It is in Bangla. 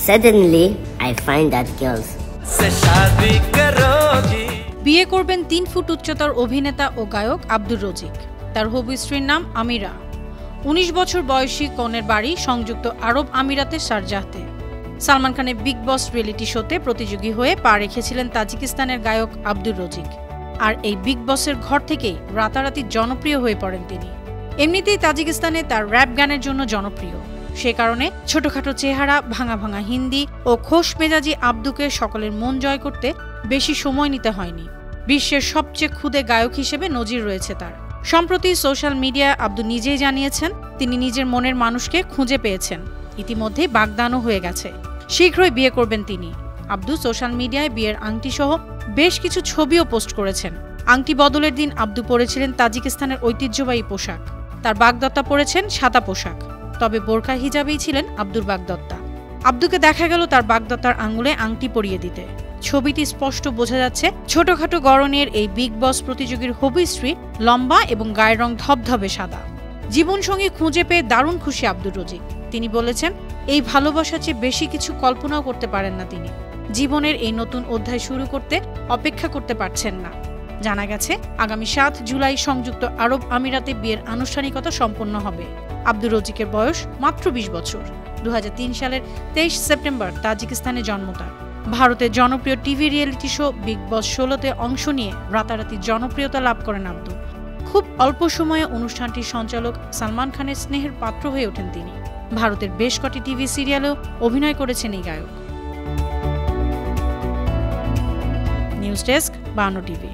Suddenly, I find that girls. বিয়ে করবেন 3 ফুট উচ্চতার অভিনেতা ও গায়ক আব্দুর রজিক। তার হবু স্ত্রীর নাম আমিরা। 19 বছর বয়সী কনের বাড়ি সংযুক্ত আরব আমিরাতের শারজাহতে। সালমান খানের বিগ বস রিয়েলিটি শোতে প্রতিযোগী হয়ে পা রেখেছিলেন তাজিকিস্তানের গায়ক আব্দুর রজিক। আর এই বিগ বসের ঘর থেকেই রাতারাতি জনপ্রিয় হয়ে পড়েন তিনি। এমনিতেই তাজিকিস্তানে তার র‍্যাপ গানের জন্য জনপ্রিয়। সে কারণে ছোটখাটো চেহারা, ভাঙা ভাঙা হিন্দি ও খোশ মেজাজি আব্দুকে সকলের মন জয় করতে বেশি সময় নিতে হয়নি। বিশ্বের সবচেয়ে ক্ষুদে গায়ক হিসেবে নজির রয়েছে তার। সম্প্রতি সোশ্যাল মিডিয়ায় আব্দু নিজেই জানিয়েছেন তিনি নিজের মনের মানুষকে খুঁজে পেয়েছেন। ইতিমধ্যেই বাগদানও হয়ে গেছে, শীঘ্রই বিয়ে করবেন তিনি। আব্দু সোশ্যাল মিডিয়ায় বিয়ের আংটি সহ বেশ কিছু ছবিও পোস্ট করেছেন। আংটি বদলের দিন আব্দু পরেছিলেন তাজিকিস্তানের ঐতিহ্যবাহী পোশাক। তার বাগদত্তা পরেছেন সাদা পোশাক, তবে বোরখা হিজাবেই ছিলেন আব্দুর বাগদত্তা। আব্দুকে দেখা গেল তার বাগদত্তার আঙুলে আংটি পরিয়ে দিতে। ছবিটি স্পষ্ট বোঝা যাচ্ছে ছোটখাটো গড়নের এই বিগ বস প্রতিযোগীর হবু স্ত্রী লম্বা এবং গায়ের রং ধবধবে সাদা। জীবনসঙ্গী খুঁজে পেয়ে দারুণ খুশি আব্দুর রজিক। তিনি বলেছেন, এই ভালোবাসার চেয়ে বেশি কিছু কল্পনাও করতে পারেন না তিনি। জীবনের এই নতুন অধ্যায় শুরু করতে অপেক্ষা করতে পারছেন না। জানা গেছে আগামী 7 জুলাই সংযুক্ত আরব আমিরাতে বিয়ের আনুষ্ঠানিকতা সম্পন্ন হবে। আব্দুর রজিকের বয়স মাত্র 20 বছর। 2003 সালের 23 সেপ্টেম্বর তাজিকিস্তানে জন্ম তার। ভারতের জনপ্রিয় টিভি রিয়েলিটি শো বিগ বস 16তে অংশ নিয়ে রাতারাতি জনপ্রিয়তা লাভ করেন আব্দু। খুব অল্প সময়ে অনুষ্ঠানটির সঞ্চালক সালমান খানের স্নেহের পাত্র হয়ে ওঠেন তিনি। ভারতের বেশ কটি টিভি সিরিয়ালেও অভিনয় করেছেন এই গায়ক। News desk, 52 TV.